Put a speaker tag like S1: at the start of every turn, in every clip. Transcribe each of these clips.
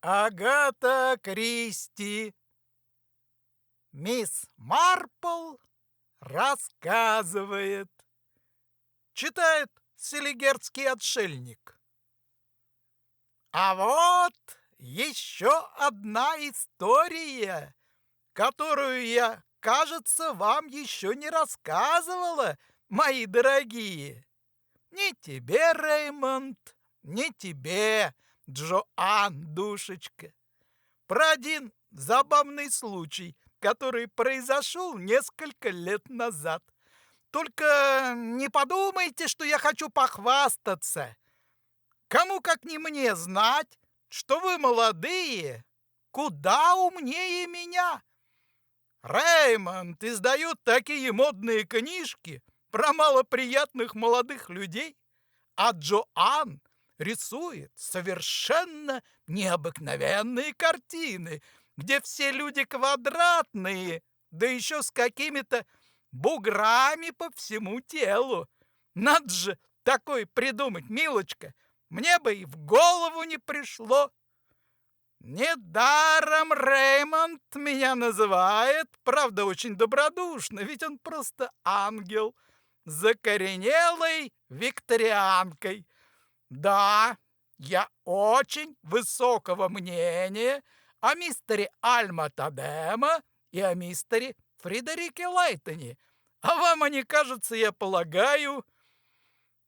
S1: Агата Кристи. Мисс Марпл рассказывает. Читает Селигерский отшельник. А вот еще одна история, которую я, кажется, вам еще не рассказывала, мои дорогие. Ни тебе, Реймонд, ни тебе, Джоан, душечка. Про один забавный случай, который произошел несколько лет назад. Только не подумайте, что я хочу похвастаться. Кому как не мне знать, что вы молодые, куда умнее меня. Реймонд издает такие модные книжки про малоприятных молодых людей, а Джоан рисует совершенно необыкновенные картины, где все люди квадратные, да еще с какими-то буграми по всему телу. Надо же такой придумать, милочка, мне бы и в голову не пришло. Недаром Реймонд меня называет, правда, очень добродушно, ведь он просто ангел, закоренелой викторианкой. Да, я очень высокого мнения о мистере Альма Тадема и о мистере Фредерике Лайтоне, а вам они кажутся, я полагаю,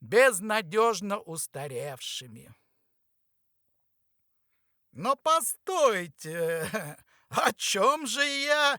S1: безнадежно устаревшими. Но постойте, о чем же я?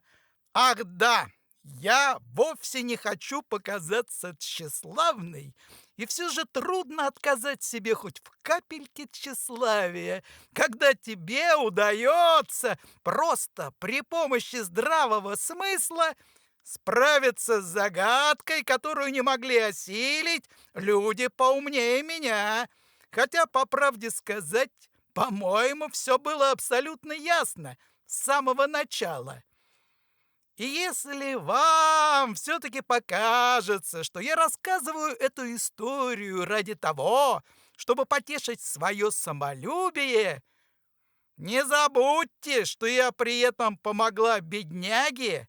S1: Ах да, я вовсе не хочу показаться тщеславной, и все же трудно отказать себе хоть в капельке тщеславия, когда тебе удается просто при помощи здравого смысла справиться с загадкой, которую не могли осилить люди поумнее меня. Хотя, по правде сказать, по-моему, все было абсолютно ясно с самого начала. И если вам все-таки покажется, что я рассказываю эту историю ради того, чтобы потешить свое самолюбие, не забудьте, что я при этом помогла бедняге,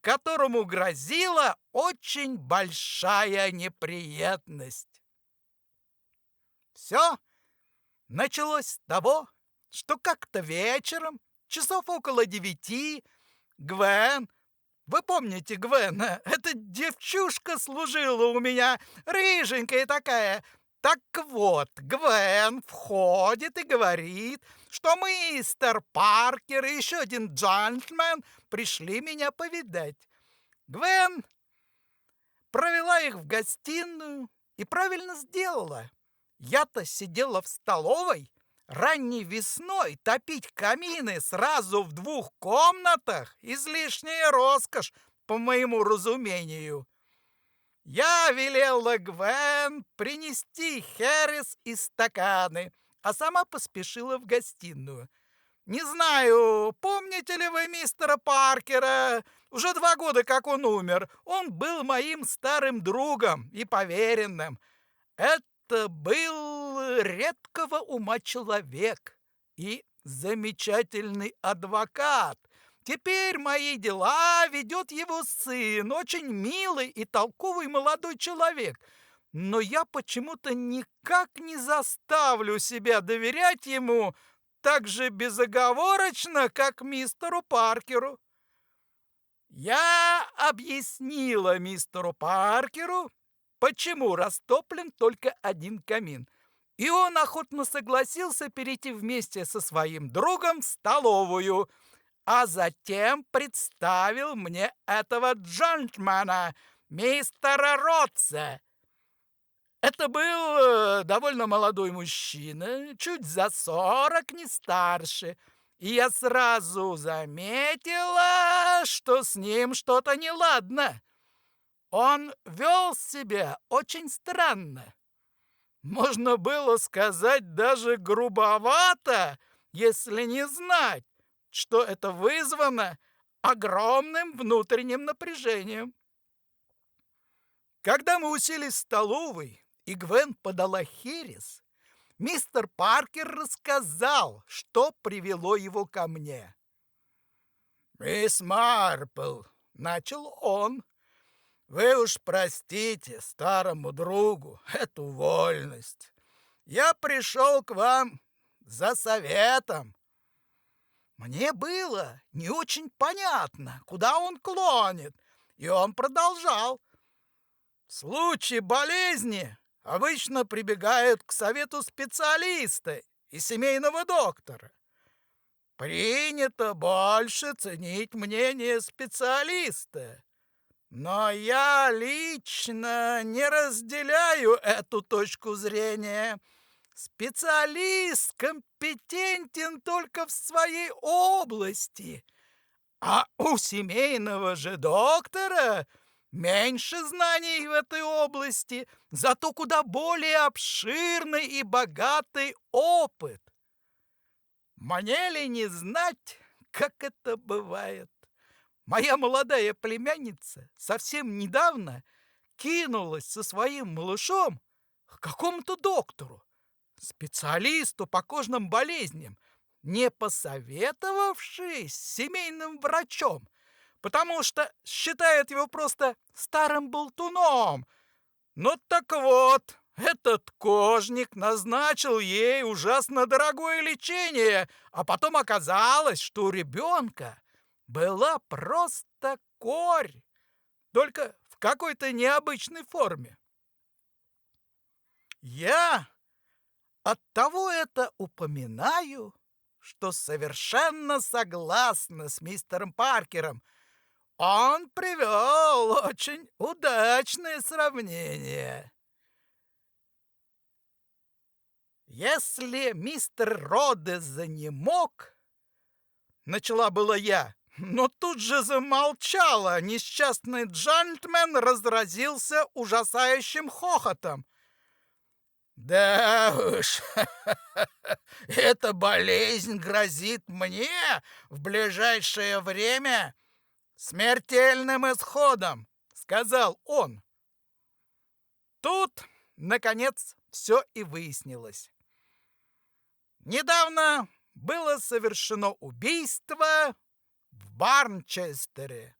S1: которому грозила очень большая неприятность. Все началось с того, что как-то вечером, часов около 9, Гвен, вы помните Гвена, эта девчушка служила у меня, рыженькая такая. Так вот, Гвен входит и говорит, что мистер Паркер и еще один джентльмен пришли меня повидать. Гвен провела их в гостиную и правильно сделала. Я-то сидела в столовой ранней весной, топить камины сразу в 2 комнатах — излишняя роскошь, по моему разумению. Я велела Гвен принести херес и стаканы, а сама поспешила в гостиную. Не знаю, помните ли вы мистера Паркера? Уже 2 года, как он умер. Он был моим старым другом и поверенным. Это был редкого ума человек и замечательный адвокат. Теперь мои дела ведет его сын, очень милый и толковый молодой человек. Но я почему-то никак не заставлю себя доверять ему так же безоговорочно, как мистеру Паркеру. Я объяснила мистеру Паркеру, почему растоплен только один камин, и он охотно согласился перейти вместе со своим другом в столовую, а затем представил мне этого джентльмена, мистера Ротса. Это был довольно молодой мужчина, чуть за 40, не старше, и я сразу заметила, что с ним что-то неладно. Он вел себя очень странно. Можно было сказать даже грубовато, если не знать, что это вызвано огромным внутренним напряжением. Когда мы уселись в столовой, и Гвен подала херес, мистер Паркер рассказал, что привело его ко мне. «Мисс Марпл», — начал он, — «вы уж простите старому другу эту вольность. Я пришел к вам за советом». Мне было не очень понятно, куда он клонит, и он продолжал. В случае болезни обычно прибегают к совету специалиста и семейного доктора. Принято больше ценить мнение специалиста. Но я лично не разделяю эту точку зрения. Специалист компетентен только в своей области, а у семейного же доктора меньше знаний в этой области, зато куда более обширный и богатый опыт. Мне ли не знать, как это бывает? Моя молодая племянница совсем недавно кинулась со своим малышом к какому-то доктору, специалисту по кожным болезням, не посоветовавшись с семейным врачом, потому что считает его просто старым болтуном. Ну так вот, этот кожник назначил ей ужасно дорогое лечение, а потом оказалось, что у ребенка была просто корь, только в какой-то необычной форме. Я оттого это упоминаю, что совершенно согласна с мистером Паркером. Он привел очень удачное сравнение. Если мистер Родес занемог, начала было я, но тут же замолчала. Несчастный джентльмен разразился ужасающим хохотом. «Да уж, эта болезнь грозит мне в ближайшее время смертельным исходом», — сказал он. Тут, наконец, все и выяснилось. Недавно было совершено убийство в Барнчестере,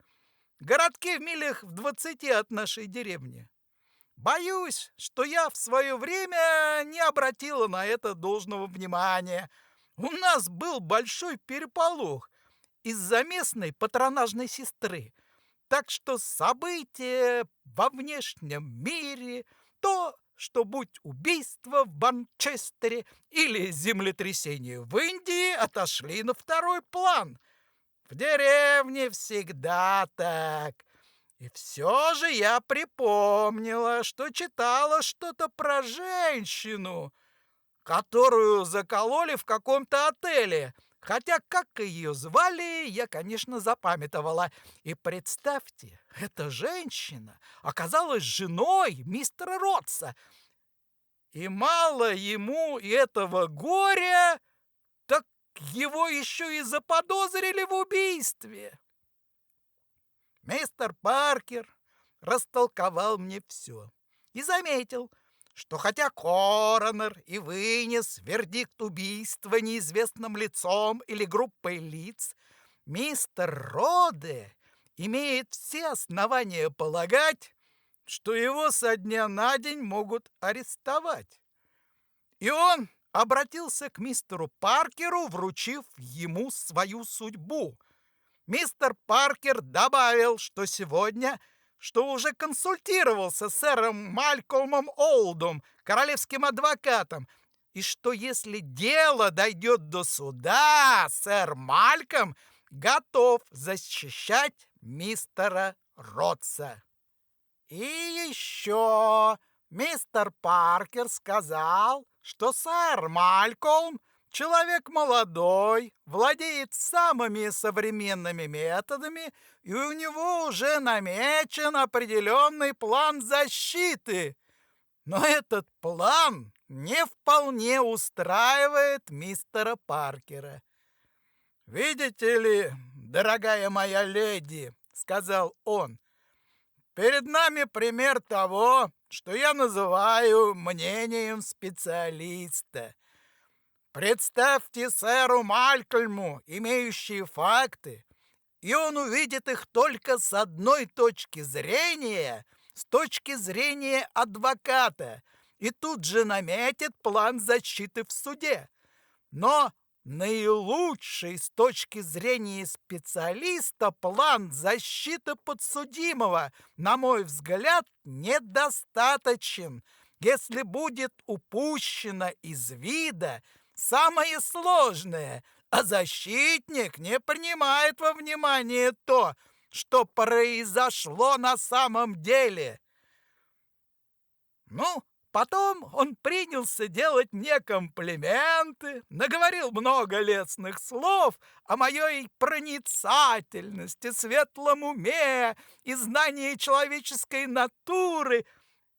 S1: городке в милях в 20 от нашей деревни. Боюсь, что я в свое время не обратила на это должного внимания. У нас был большой переполох из-за местной патронажной сестры. Так что события во внешнем мире, то, что будь убийство в Манчестере или землетрясение в Индии, отошли на второй план. В деревне всегда так. И все же я припомнила, что читала что-то про женщину, которую закололи в каком-то отеле. Хотя как ее звали, я, конечно, запамятовала. И представьте, эта женщина оказалась женой мистера Ротса. И мало ему и этого горя, так его еще и заподозрили в убийстве. Мистер Паркер растолковал мне все и заметил, что хотя коронер и вынес вердикт убийства неизвестным лицом или группой лиц, мистер Роде имеет все основания полагать, что его со дня на день могут арестовать. И он обратился к мистеру Паркеру, вручив ему свою судьбу. Мистер Паркер добавил, что сегодня, что уже консультировался с сэром Малькольмом Олдом, королевским адвокатом, и что если дело дойдет до суда, сэр Малькольм готов защищать мистера Ротса. И еще мистер Паркер сказал, что сэр Малькольм человек молодой, владеет самыми современными методами, и у него уже намечен определенный план защиты. Но этот план не вполне устраивает мистера Паркера. «Видите ли, дорогая моя леди, — сказал он, — перед нами пример того, что я называю мнением специалиста. Представьте сэру Малькольму имеющие факты, и он увидит их только с одной точки зрения, с точки зрения адвоката, и тут же наметит план защиты в суде. Но наилучший с точки зрения специалиста план защиты подсудимого, на мой взгляд, недостаточен, если будет упущено из вида самое сложное, а защитник не принимает во внимание то, что произошло на самом деле. Ну, потом он принялся делать мне комплименты, наговорил много лестных слов о моей проницательности, светлом уме и знании человеческой натуры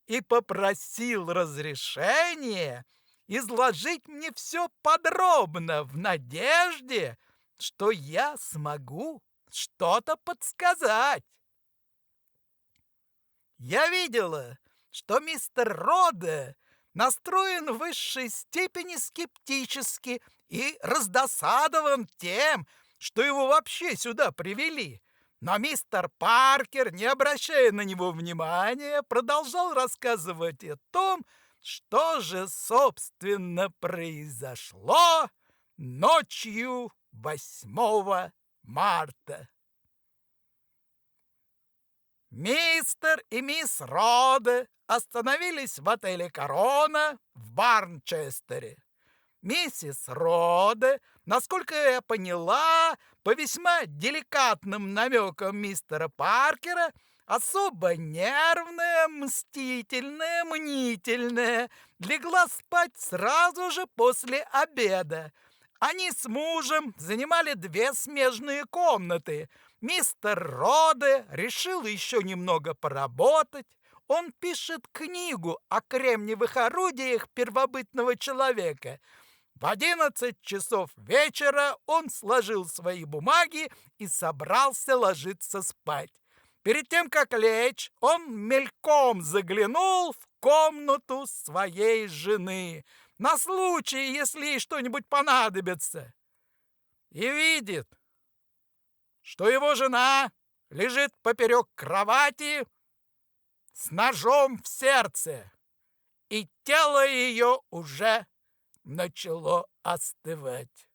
S1: и попросил разрешения изложить мне все подробно в надежде, что я смогу что-то подсказать. Я видела, что мистер Роде настроен в высшей степени скептически и раздосадован тем, что его вообще сюда привели. Но мистер Паркер, не обращая на него внимания, продолжал рассказывать о том, что же, собственно, произошло ночью 8 марта. Мистер и мисс Роде остановились в отеле «Корона» в Барнчестере. Миссис Роде, насколько я поняла, по весьма деликатным намекам мистера Паркера, особо нервная, мстительная, мнительная, легла спать сразу же после обеда. Они с мужем занимали 2 смежные комнаты. Мистер Роде решил еще немного поработать. Он пишет книгу о кремниевых орудиях первобытного человека. В 11 часов вечера он сложил свои бумаги и собрался ложиться спать. Перед тем, как лечь, он мельком заглянул в комнату своей жены, на случай, если ей что-нибудь понадобится, и видит, что его жена лежит поперек кровати с ножом в сердце, и тело ее уже начало остывать.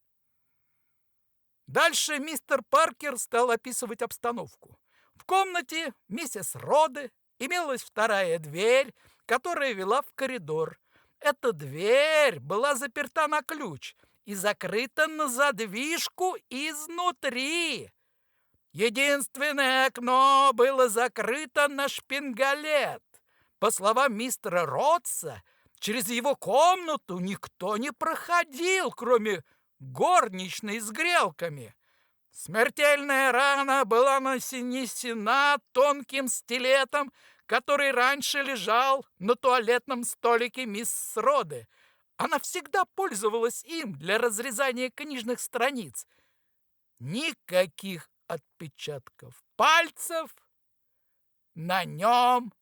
S1: Дальше мистер Паркер стал описывать обстановку. В комнате миссис Роде имелась вторая дверь, которая вела в коридор. Эта дверь была заперта на ключ и закрыта на задвижку изнутри. Единственное окно было закрыто на шпингалет. По словам мистера Ротса, через его комнату никто не проходил, кроме горничной с грелками. Смертельная рана была нанесена тонким стилетом, который раньше лежал на туалетном столике мисс Роде. Она всегда пользовалась им для разрезания книжных страниц. Никаких отпечатков пальцев на нем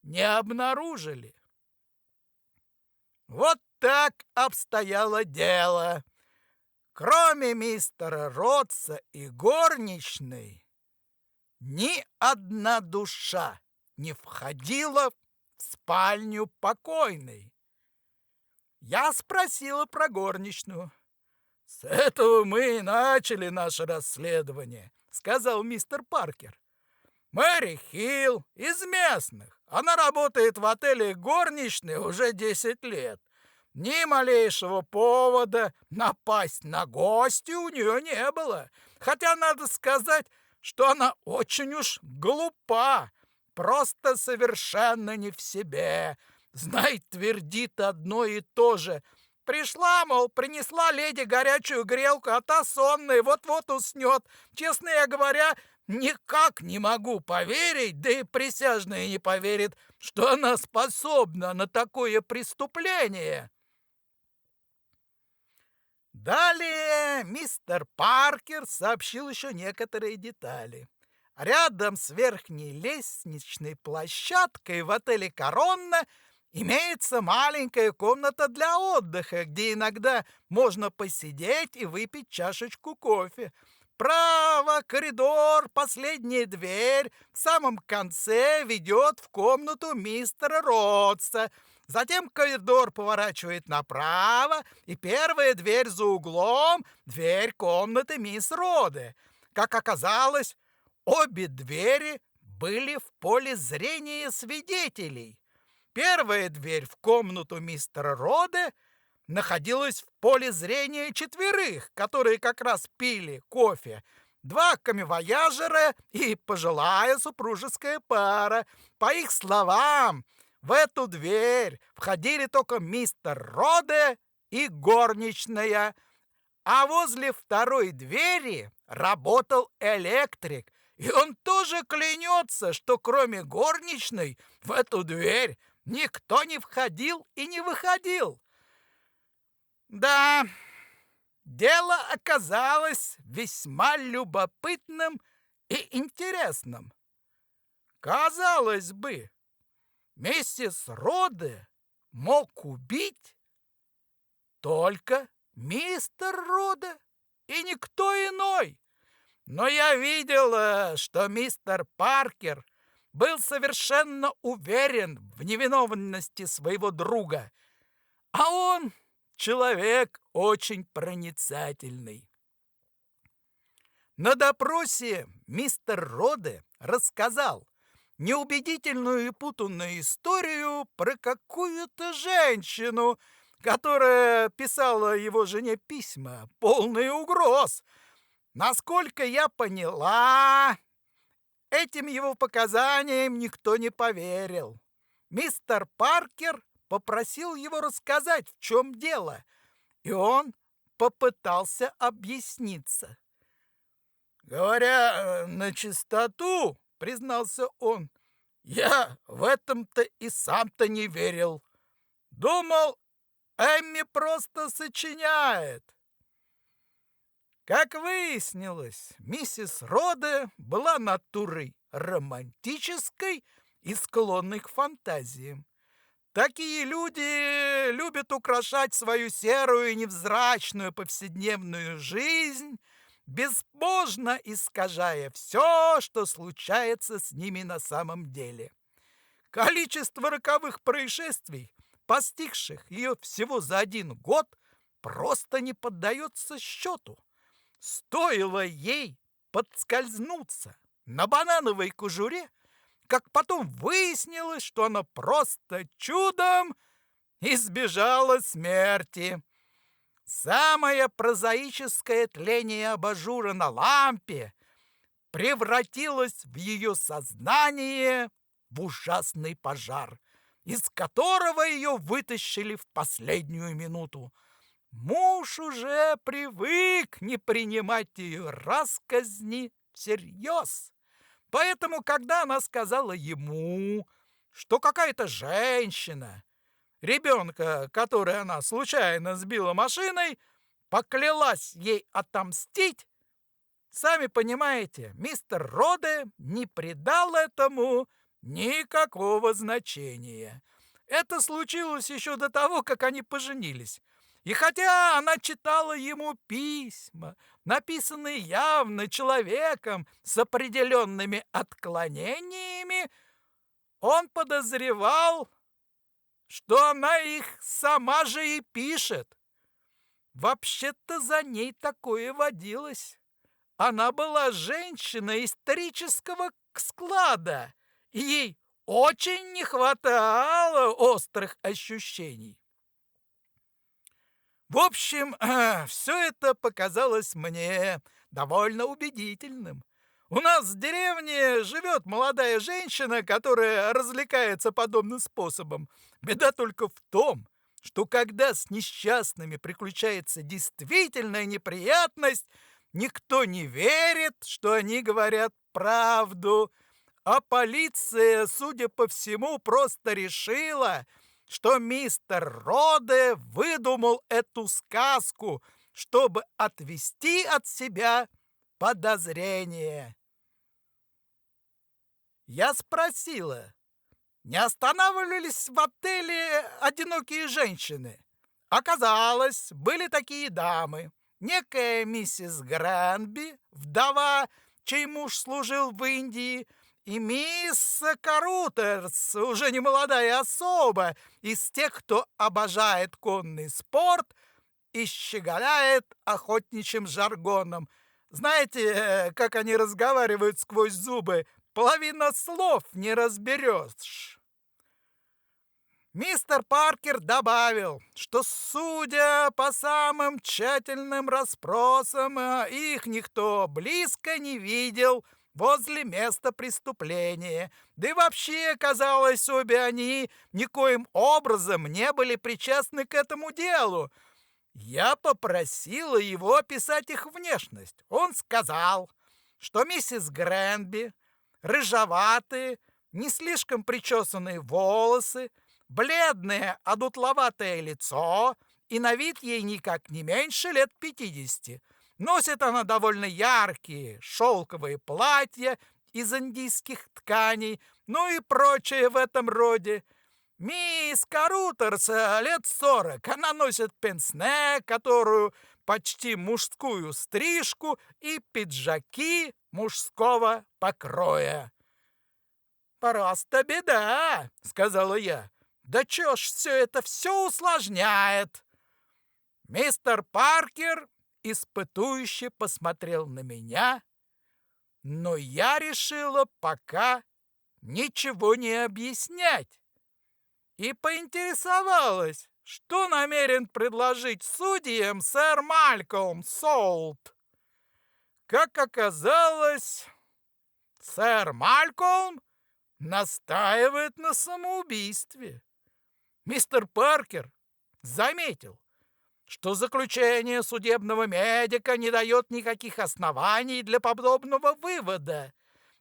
S1: не обнаружили. Вот так обстояло дело. Кроме мистера Ротса и горничной, ни одна душа не входила в спальню покойной. Я спросила про горничную. «С этого мы и начали наше расследование», — сказал мистер Паркер. «Мэри Хилл из местных. Она работает в отеле горничной уже 10 лет. Ни малейшего повода напасть на гостя у нее не было. Хотя надо сказать, что она очень уж глупа, просто совершенно не в себе. Знай, твердит одно и то же. Пришла, мол, принесла леди горячую грелку, а та сонная, вот-вот уснет. Честно говоря, никак не могу поверить, да и присяжные не поверят, что она способна на такое преступление». Далее мистер Паркер сообщил еще некоторые детали. Рядом с верхней лестничной площадкой в отеле «Коронна» имеется маленькая комната для отдыха, где иногда можно посидеть и выпить чашечку кофе. Право, коридор, последняя дверь в самом конце ведет в комнату мистера Ротса. Затем коридор поворачивает направо, и первая дверь за углом — дверь комнаты мисс Роды. Как оказалось, обе двери были в поле зрения свидетелей. Первая дверь в комнату мистера Роды находилась в поле зрения четверых, которые как раз пили кофе. Два коммивояжера и пожилая супружеская пара. По их словам, в эту дверь входили только мистер Роде и горничная, а возле второй двери работал электрик, и он тоже клянется, что кроме горничной в эту дверь никто не входил и не выходил. Да, дело оказалось весьма любопытным и интересным. Казалось бы, миссис Роде мог убить только мистер Роде и никто иной. Но я видела, что мистер Паркер был совершенно уверен в невиновности своего друга, а он человек очень проницательный. На допросе мистер Роде рассказал неубедительную и путанную историю про какую-то женщину, которая писала его жене письма, полные угроз. Насколько я поняла, этим его показаниям никто не поверил. Мистер Паркер попросил его рассказать, в чем дело, и он попытался объясниться. «Говоря на чистоту, — признался он, — я в этом-то и сам-то не верил. Думал, Эмми просто сочиняет». Как выяснилось, миссис Роде была натурой романтической и склонной к фантазиям. Такие люди любят украшать свою серую и невзрачную повседневную жизнь, безбожно искажая все, что случается с ними на самом деле. Количество роковых происшествий, постигших ее всего за 1 год, просто не поддается счету. Стоило ей подскользнуться на банановой кожуре, как потом выяснилось, что она просто чудом избежала смерти. Самое прозаическое тление абажура на лампе превратилось в ее сознание в ужасный пожар, из которого ее вытащили в последнюю минуту. Муж уже привык не принимать ее россказни всерьез. Поэтому, когда она сказала ему, что какая-то женщина, ребенка, который она случайно сбила машиной, поклялась ей отомстить, сами понимаете, мистер Роде не придал этому никакого значения. Это случилось еще до того, как они поженились. И хотя она читала ему письма, написанные явно человеком с определенными отклонениями, он подозревал, что она их сама же и пишет. Вообще-то за ней такое водилось. Она была женщина исторического склада, и ей очень не хватало острых ощущений. В общем, все это показалось мне довольно убедительным. У нас в деревне живет молодая женщина, которая развлекается подобным способом. Беда только в том, что когда с несчастными приключается действительная неприятность, никто не верит, что они говорят правду. А полиция, судя по всему, просто решила, что мистер Роде выдумал эту сказку, чтобы отвести от себя подозрение. Я спросила, не останавливались в отеле одинокие женщины? Оказалось, были такие дамы. Некая миссис Гранби, вдова, чей муж служил в Индии, и мисс Карутерс, уже не молодая особа, из тех, кто обожает конный спорт и щеголяет охотничьим жаргоном. Знаете, как они разговаривают сквозь зубы? Половина слов не разберешь. Мистер Паркер добавил, что, судя по самым тщательным расспросам, их никто близко не видел возле места преступления. Да и вообще, казалось, обе они никоим образом не были причастны к этому делу. Я попросила его описать их внешность. Он сказал, что миссис Гренби, рыжеватые, не слишком причесанные волосы, бледное, одутловатое лицо, и на вид ей никак не меньше лет 50. Носит она довольно яркие шелковые платья из индийских тканей, ну и прочее в этом роде. Мисс Карутерс лет 40. Она носит пенсне, которую почти мужскую стрижку и пиджаки мужского покроя. «Просто беда», — сказала я. «Да чё ж все усложняет?» Мистер Паркер испытующе посмотрел на меня, но я решила пока ничего не объяснять и поинтересовалась, что намерен предложить судьям сэр Малькольм Солт. Как оказалось, сэр Малькольм настаивает на самоубийстве. Мистер Паркер заметил, что заключение судебного медика не дает никаких оснований для подобного вывода,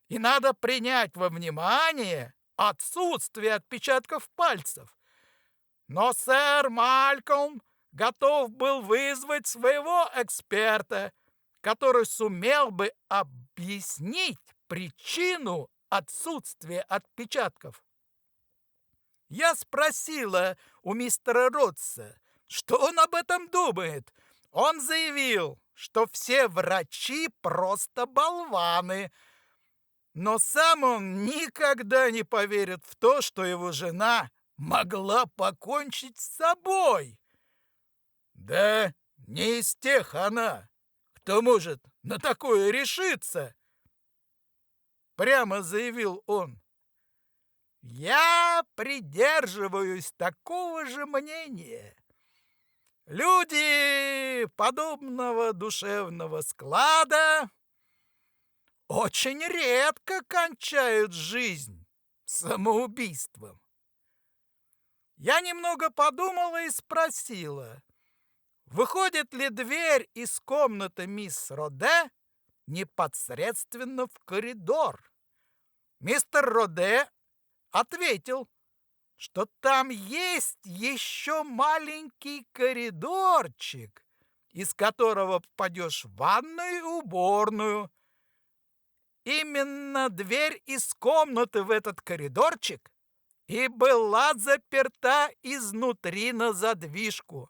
S1: и надо принять во внимание отсутствие отпечатков пальцев. Но сэр Малькольм готов был вызвать своего эксперта, который сумел бы объяснить причину отсутствия отпечатков. Я спросила у мистера Ротса, что он об этом думает. Он заявил, что все врачи просто болваны, но сам он никогда не поверит в то, что его жена могла покончить с собой. Да не из тех она, кто может на такое решиться, прямо заявил он. Я придерживаюсь такого же мнения. Люди подобного душевного склада очень редко кончают жизнь самоубийством. Я немного подумала и спросила, выходит ли дверь из комнаты мисс Роде непосредственно в коридор. Мистер Роде ответил, что там есть еще маленький коридорчик, из которого попадешь в ванную и уборную. Именно дверь из комнаты в этот коридорчик и была заперта изнутри на задвижку.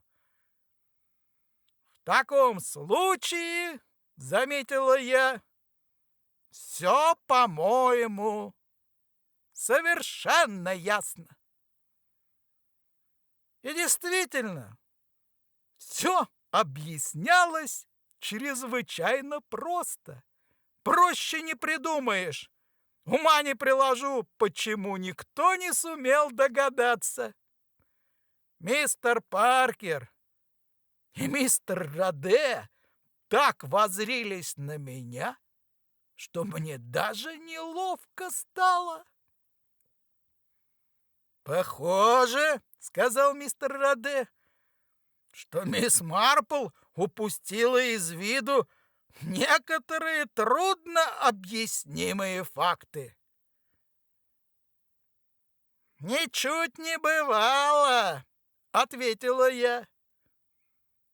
S1: В таком случае, заметила я, все, по-моему, совершенно ясно. И действительно, все объяснялось чрезвычайно просто. Проще не придумаешь. Ума не приложу, почему никто не сумел догадаться. Мистер Паркер и мистер Роде так воззрились на меня, что мне даже неловко стало. «Похоже, — сказал мистер Роде, — что мисс Марпл упустила из виду некоторые трудно объяснимые факты». «Ничуть не бывало, — ответила я.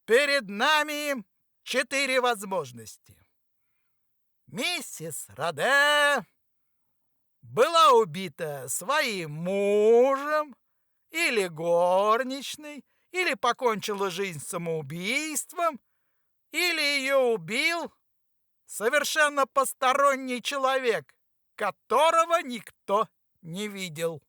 S1: Перед нами 4 возможности. Миссис Роде была убита своим мужем, или горничной, или покончила жизнь самоубийством, или ее убил совершенно посторонний человек, которого никто не видел.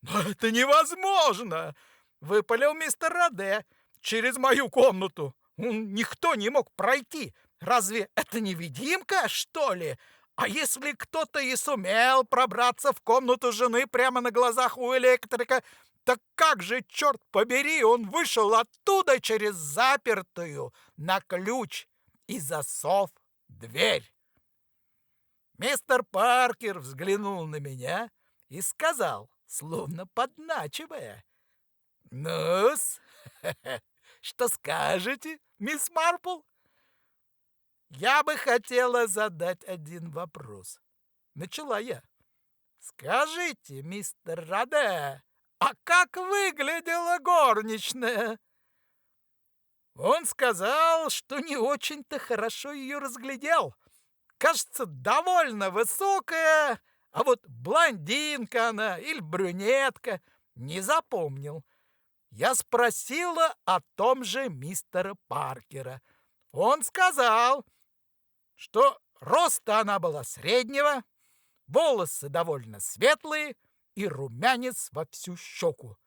S1: «Но это невозможно!» — выпалил мистер Раде. «Через мою комнату никто не мог пройти. Разве это невидимка, что ли? А если кто-то и сумел пробраться в комнату жены прямо на глазах у электрика, так как же, черт побери, он вышел оттуда через запертую на ключ и засов дверь?» Мистер Паркер взглянул на меня и сказал, словно подначивая: «Ну-с, что скажете, мисс Марпл?» «Я бы хотела задать один вопрос», — начала я. «Скажите, мистер Раде, а как выглядела горничная?» Он сказал, что не очень-то хорошо ее разглядел. Кажется, довольно высокая, а вот блондинка она или брюнетка, не запомнил. Я спросила о том же мистера Паркера. Он сказал, что роста она была среднего, волосы довольно светлые и румянец во всю щеку.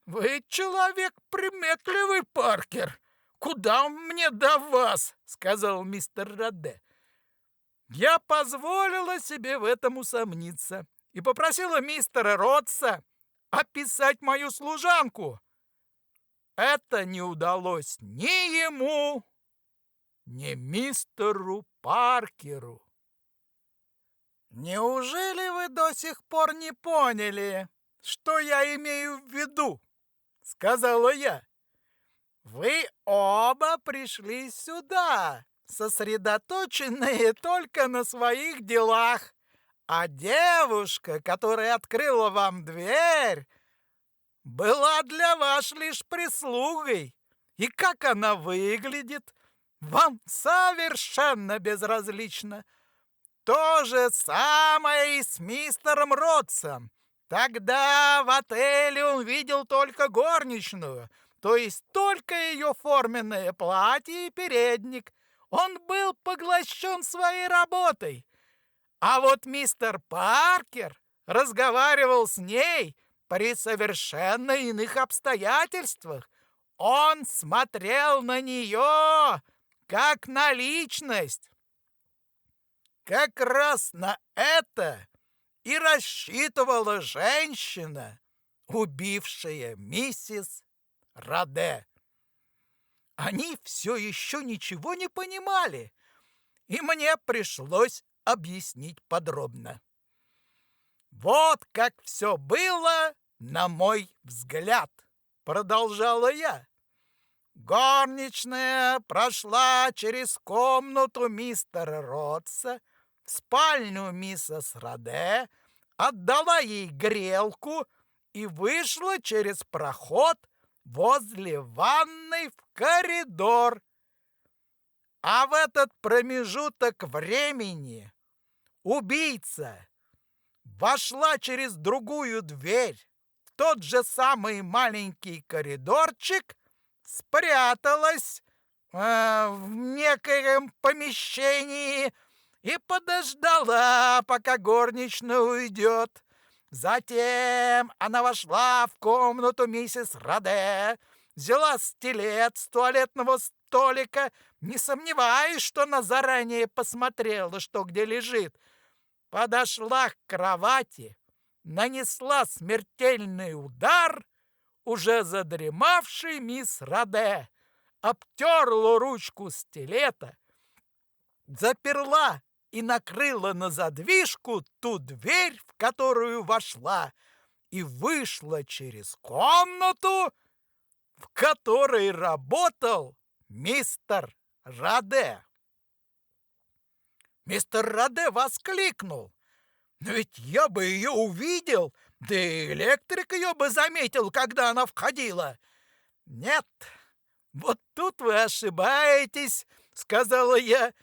S1: «Вы человек приметливый, Паркер. Куда мне до вас?» — сказал мистер Раде. Я позволила себе в этом усомниться и попросила мистера Ротса описать мою служанку. Это не удалось ни ему, ни мистеру Паркеру. «Неужели вы до сих пор не поняли, что я имею в виду?» — сказала я. «Вы оба пришли сюда, сосредоточенные только на своих делах, а девушка, которая открыла вам дверь, была для вас лишь прислугой, и как она выглядит, вам совершенно безразлично. То же самое и с мистером Ротсом. Тогда в отеле он видел только горничную, то есть только ее форменное платье и передник. Он был поглощен своей работой. А вот мистер Паркер разговаривал с ней при совершенно иных обстоятельствах. Он смотрел на нее как на личность. Как раз на это и рассчитывала женщина, убившая миссис Раде. Они все еще ничего не понимали, и мне пришлось объяснить подробно. «Вот как все было, на мой взгляд», — продолжала я. Горничная прошла через комнату мистера Ротса в спальню миссис Раде, отдала ей грелку и вышла через проход возле ванной в коридор. А в этот промежуток времени убийца вошла через другую дверь в тот же самый маленький коридорчик, спряталась в некоем помещении и подождала, пока горничная уйдет. Затем она вошла в комнату миссис Раде, взяла стилет с туалетного столика, не сомневаясь, что она заранее посмотрела, что где лежит, подошла к кровати, нанесла смертельный удар уже задремавшей мисс Раде, обтерла ручку стилета, заперла и накрыла на задвижку ту дверь, в которую вошла, и вышла через комнату, в которой работал мистер Раде. Мистер Раде воскликнул: «Но ведь я бы ее увидел, да и электрик ее бы заметил, когда она входила». «Нет, вот тут вы ошибаетесь», — сказала я.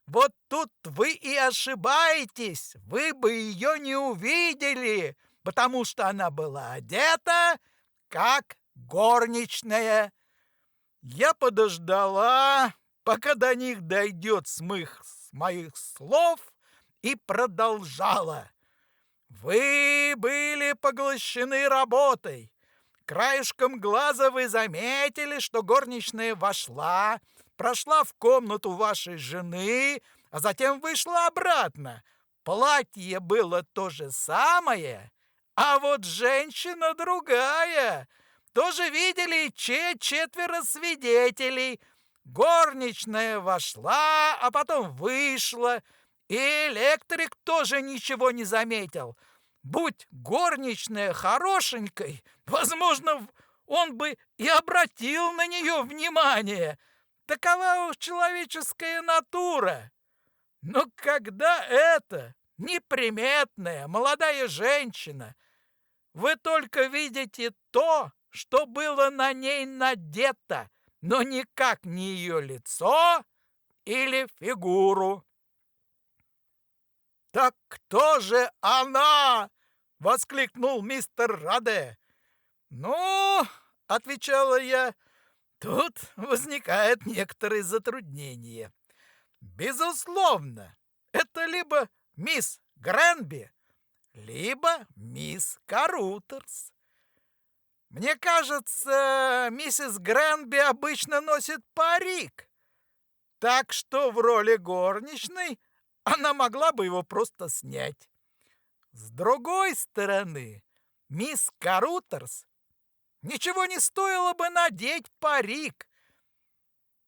S1: Вот тут вы и ошибаетесь. Вы бы ее не увидели, потому что она была одета как горничная. Я подождала, пока до них дойдет с моих слов, и продолжала. Вы были поглощены работой. Краешком глаза вы заметили, что горничная вошла, прошла в комнату вашей жены, а затем вышла обратно. Платье было то же самое, а вот женщина другая. Тоже видели четверо свидетелей. Горничная вошла, а потом вышла, и электрик тоже ничего не заметил. Будь горничная хорошенькой, возможно, он бы и обратил на нее внимание. Такова уж человеческая натура. Но когда это неприметная молодая женщина, вы только видите то, что было на ней надето, но никак не ее лицо или фигуру. «Так кто же она?» — воскликнул мистер Раде. «Ну, — отвечала я, — тут возникает некоторые затруднения. Безусловно, это либо мисс Гренби, либо мисс Карутерс. Мне кажется, миссис Гренби обычно носит парик, так что в роли горничной она могла бы его просто снять. С другой стороны, мисс Карутерс ничего не стоило бы надеть парик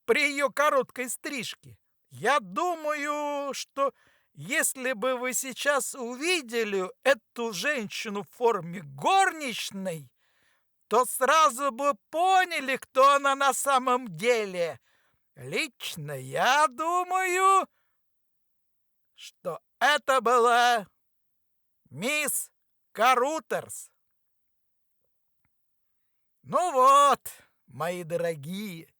S1: при ее короткой стрижке. Я думаю, что если бы вы сейчас увидели эту женщину в форме горничной, то сразу бы поняли, кто она на самом деле. Лично я думаю, что это была мисс Карутерс. Ну вот, мои дорогие,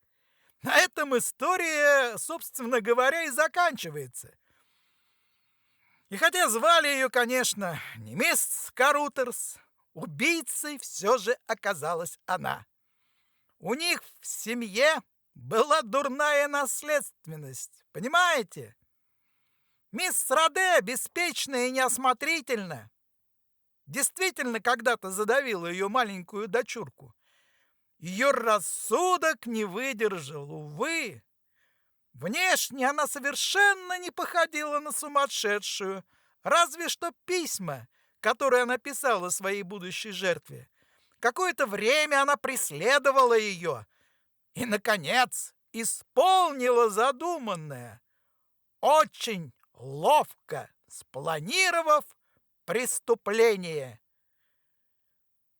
S1: на этом история, собственно говоря, и заканчивается. И хотя звали ее, конечно, не мисс Карутерс, убийцей все же оказалась она. У них в семье была дурная наследственность, понимаете? Мисс Раде, беспечная и неосмотрительна, действительно когда-то задавила ее маленькую дочурку. Ее рассудок не выдержал, увы. Внешне она совершенно не походила на сумасшедшую, разве что письма, которые она писала своей будущей жертве. Какое-то время она преследовала ее и, наконец, исполнила задуманное, очень ловко спланировав преступление.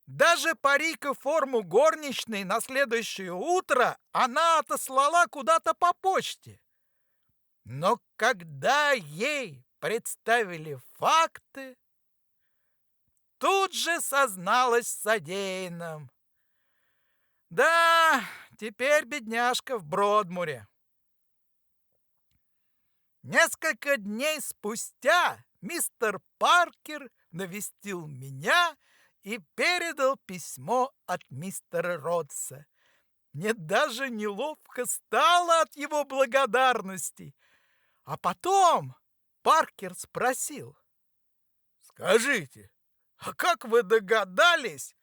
S1: Даже парик и форму горничной на следующее утро она отослала куда-то по почте. Но когда ей представили факты, тут же созналась в содеянном. Да, теперь бедняжка в Бродмуре. Несколько дней спустя мистер Паркер навестил меня и передал письмо от мистера Ротса. Мне даже неловко стало от его благодарности. А потом Паркер спросил: «Скажите, а как вы догадались,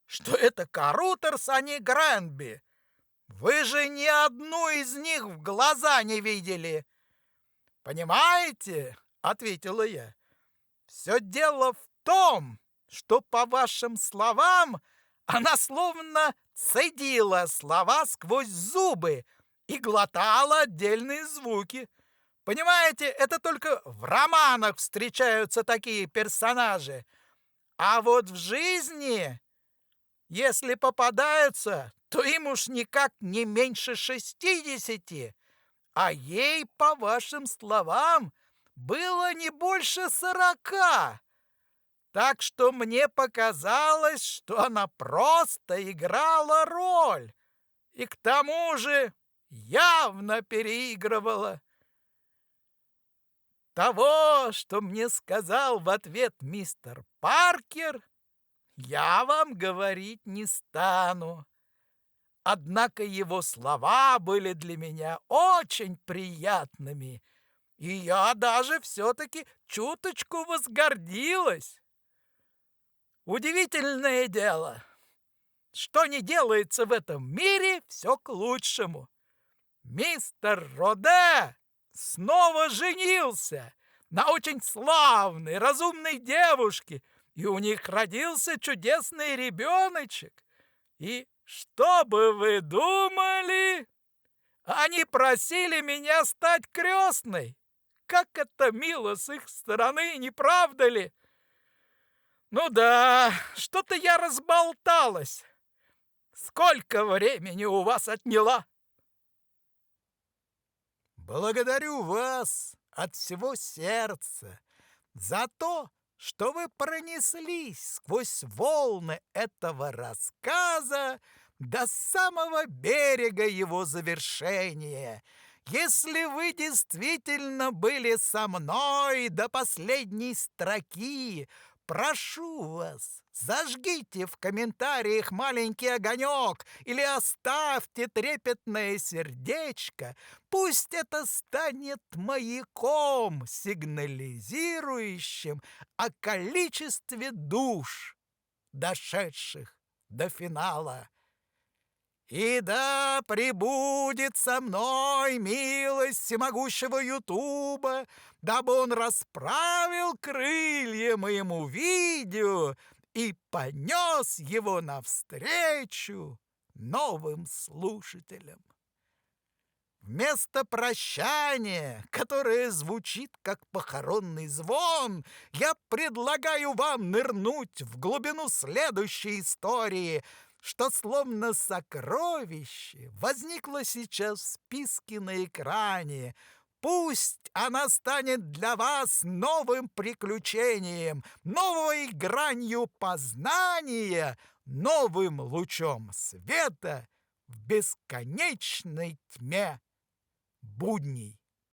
S1: что это Карутерс, а не Гренби? Вы же ни одну из них в глаза не видели!» «Понимаете, — ответила я, — все дело в том, что, по вашим словам, она словно цедила слова сквозь зубы и глотала отдельные звуки. Понимаете, это только в романах встречаются такие персонажи. А вот в жизни, если попадаются, то им уж никак не меньше 60, а ей, по вашим словам, было не больше 40. Так что мне показалось, что она просто играла роль. И к тому же явно переигрывала. Того, что мне сказал в ответ мистер Паркер, я вам говорить не стану. Однако его слова были для меня очень приятными, и я даже все-таки чуточку возгордилась. Удивительное дело, что не делается в этом мире, все к лучшему. Мистер Роде снова женился на очень славной, разумной девушке, и у них родился чудесный ребеночек. И что бы вы думали? Они просили меня стать крестной. Как это мило с их стороны, не правда ли? Ну да, что-то я разболталась. Сколько времени у вас отняла? Благодарю вас от всего сердца за то, что вы пронеслись сквозь волны этого рассказа до самого берега его завершения. Если вы действительно были со мной до последней строки, прошу вас, зажгите в комментариях маленький огонек или оставьте трепетное сердечко. Пусть это станет маяком, сигнализирующим о количестве душ, дошедших до финала. И да пребудет со мной милость всемогущего Ютуба, дабы он расправил крылья моему видео и понес его навстречу новым слушателям. Вместо прощания, которое звучит как похоронный звон, я предлагаю вам нырнуть в глубину следующей истории, что словно сокровище возникло сейчас в списке на экране. Пусть она станет для вас новым приключением, новой гранью познания, новым лучом света в бесконечной тьме будней.